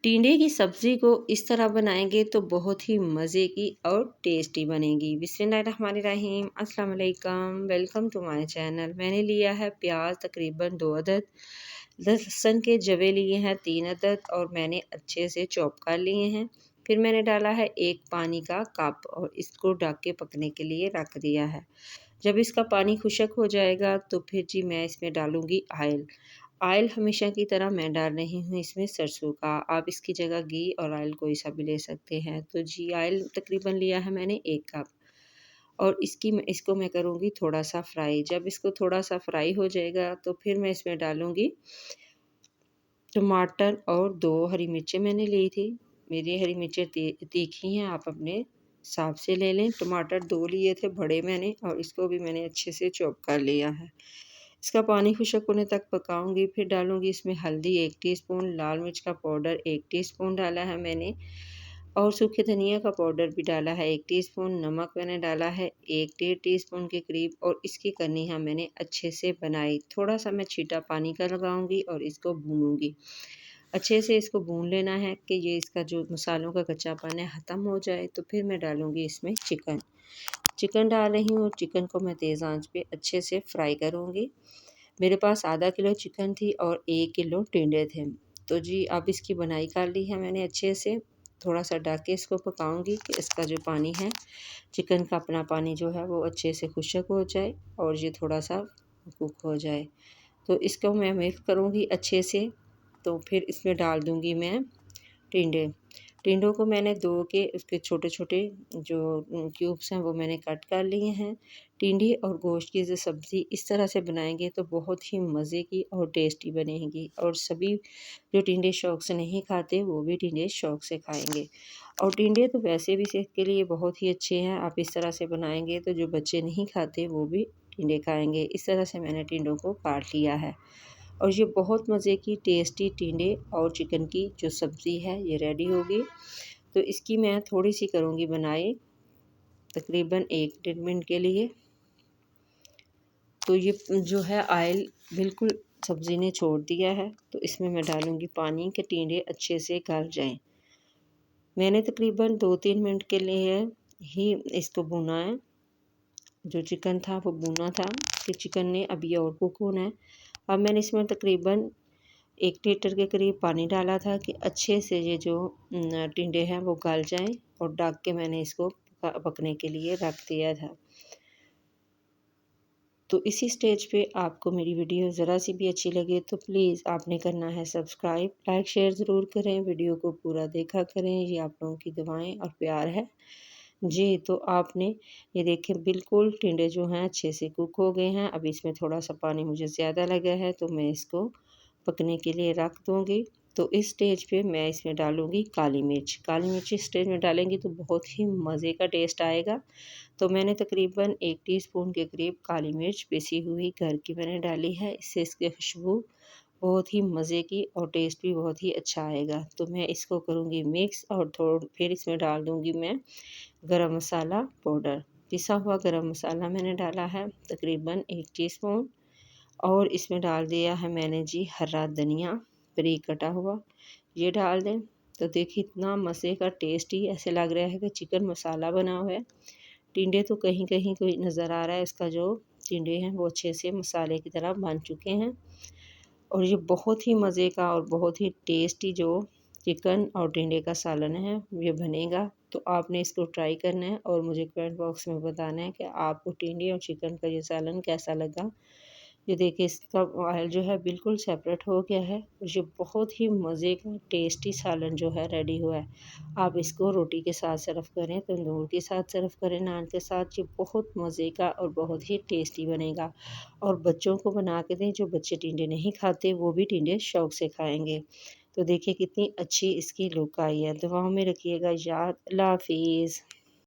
टिंडे की सब्ज़ी को इस तरह बनाएंगे तो बहुत ही मज़े की और टेस्टी बनेगी। बिस्मिल्लाहिर्रहमानिर्रहीम, अस्सलाम वालेकुम, वेलकम टू माय चैनल। मैंने लिया है प्याज तकरीबन 2 अदद, लहसुन के जवे लिए हैं 3 अदद और मैंने अच्छे से चॉप कर लिए हैं। फिर मैंने डाला है 1 पानी का कप और इसको ढक के पकने के लिए रख दिया है। जब इसका पानी खुश्क हो जाएगा तो फिर जी मैं इसमें डालूँगी ऑयल। ऑयल हमेशा की तरह मैं डाल रही हूँ इसमें सरसों का, आप इसकी जगह घी और ऑयल कोई सा भी ले सकते हैं। तो जी ऑयल तकरीबन लिया है मैंने 1 कप और इसको मैं करूँगी थोड़ा-सा फ्राई। जब इसको थोड़ा-सा फ्राई हो जाएगा तो फिर मैं इसमें डालूँगी टमाटर और 2 हरी मिर्चें मैंने ली थी। मेरी हरी मिर्चें तीखी हैं, आप अपने हिसाब से ले लें। टमाटर 2 लिए थे बड़े मैंने और इसको भी मैंने अच्छे से चॉप कर लिया है। इसका पानी खुश्क होने तक पकाऊँगी, फिर डालूँगी इसमें हल्दी 1 टीस्पून, लाल मिर्च का पाउडर 1 टीस्पून डाला है मैंने और सूखे धनिया का पाउडर भी डाला है 1 टीस्पून, नमक मैंने डाला है 1 डेढ़ टीस्पून के करीब और इसकी करनी है मैंने अच्छे से बनाई। थोड़ा-सा मैं छींटा पानी का लगाऊँगी और इसको भूनूँगी। अच्छे से इसको भून लेना है कि ये इसका जो मसालों का कच्चापन है ख़त्म हो जाए, तो फिर मैं डालूँगी इसमें चिकन। चिकन डाल रही हूँ और चिकन को मैं तेज़ आंच पे अच्छे से फ्राई करूँगी। मेरे पास आधा किलो चिकन थी और 1 किलो टिंडे थे। तो जी अब इसकी बनाई कर ली है मैंने अच्छे से। थोड़ा-सा ढक के इसको पकाऊँगी कि इसका जो पानी है, चिकन का अपना पानी जो है वो अच्छे से खुश्क हो जाए और ये थोड़ा-सा कुक हो जाए। तो इसको मैं मिक्स करूँगी अच्छे से, तो फिर इसमें डाल दूँगी मैं टिंडे। टिंडों को मैंने धो के उसके छोटे-छोटे जो क्यूब्स हैं वो मैंने कट कर लिए हैं। टिंडे और गोश्त की जो सब्ज़ी इस तरह से बनाएँगे तो बहुत ही मज़े की और टेस्टी बनेगी और सभी जो टिंडे शौक़ से नहीं खाते वो भी टिंडे शौक़ से खाएँगे। और टिंडे तो वैसे भी सेहत के लिए बहुत ही अच्छे हैं, आप इस तरह से बनाएँगे तो जो बच्चे नहीं खाते वो भी टिंडे खाएँगे। इस तरह से मैंने टिंडों को काट लिया है। और ये बहुत मज़े की टेस्टी टिंडे और चिकन की जो सब्ज़ी है ये रेडी होगी। तो इसकी मैं थोड़ी-सी करूँगी बनाई तकरीबन 1 डेढ़ मिनट के लिए। तो ये जो है ऑयल बिल्कुल सब्ज़ी ने छोड़ दिया है, तो इसमें मैं डालूँगी पानी कि टिंडे अच्छे से गल जाएँ। मैंने तकरीबन 2-3 मिनट के लिए ही इसको भुना है। जो चिकन था वो भुना था कि चिकन ने अभी और कुक होना है। अब मैंने इसमें तकरीबन 1 लीटर के करीब पानी डाला था कि अच्छे से ये जो टिंडे हैं वो गल जाएँ और ढक के मैंने इसको पकने के लिए रख दिया था। तो इसी स्टेज पे आपको मेरी वीडियो ज़रा सी भी अच्छी लगे तो प्लीज़ आपने करना है सब्सक्राइब, लाइक, शेयर ज़रूर करें, वीडियो को पूरा देखा करें, ये आप लोगों की दुआएँ और प्यार है। जी, तो आपने ये देखिए बिल्कुल टिंडे जो हैं अच्छे से कुक हो गए हैं। अब इसमें थोड़ा-सा पानी मुझे ज़्यादा लगा है तो मैं इसको पकने के लिए रख दूँगी। तो इस स्टेज पे मैं इसमें डालूँगी काली मिर्च। काली मिर्च इस स्टेज में डालेंगी तो बहुत ही मज़े का टेस्ट आएगा। तो मैंने तकरीबन 1 टीस्पून के करीब काली मिर्च पिसी हुई घर की मैंने डाली है। इससे इसकी खुशबू बहुत ही मज़े की और टेस्ट भी बहुत ही अच्छा आएगा। तो मैं इसको करूँगी मिक्स और फिर इसमें डाल दूँगी मैं गरम मसाला पाउडर। पिसा हुआ गरम मसाला मैंने डाला है तकरीबन 1 टीस्पून और इसमें डाल दिया है मैंने जी हरा धनिया बारीक कटा हुआ, ये डाल दें। तो देखिए इतना मज़े का टेस्टी ऐसे लग रहा है कि चिकन मसाला बना हुआ है। टिंडे तो कहीं-कहीं कोई नज़र आ रहा है, इसका जो टिंडे हैं वो अच्छे से मसाले की तरह बन चुके हैं और ये बहुत ही मज़े का और बहुत ही टेस्टी जो चिकन और टिंडे का सालन है ये बनेगा। तो आपने इसको ट्राई करना है और मुझे कमेंट बॉक्स में बताना है कि आपको टिंडे और चिकन का ये सालन कैसा लगा। ये देखिए इसका ऑयल जो है बिल्कुल सेपरेट हो गया है और ये बहुत ही मज़े का टेस्टी सालन जो है रेडी हुआ है। आप इसको रोटी के साथ सर्व करें, तंदूर के साथ सर्व करें, नान के साथ, ये बहुत मज़े का और बहुत ही टेस्टी बनेगा। और बच्चों को बना के दें, जो बच्चे टिंडे नहीं खाते वो भी टिंडे शौक़ से खाएँगे। तो देखिए कितनी अच्छी इसकी लुक आई है। दुआओं में रखिएगा याद। अल्लाह हाफ़िज़।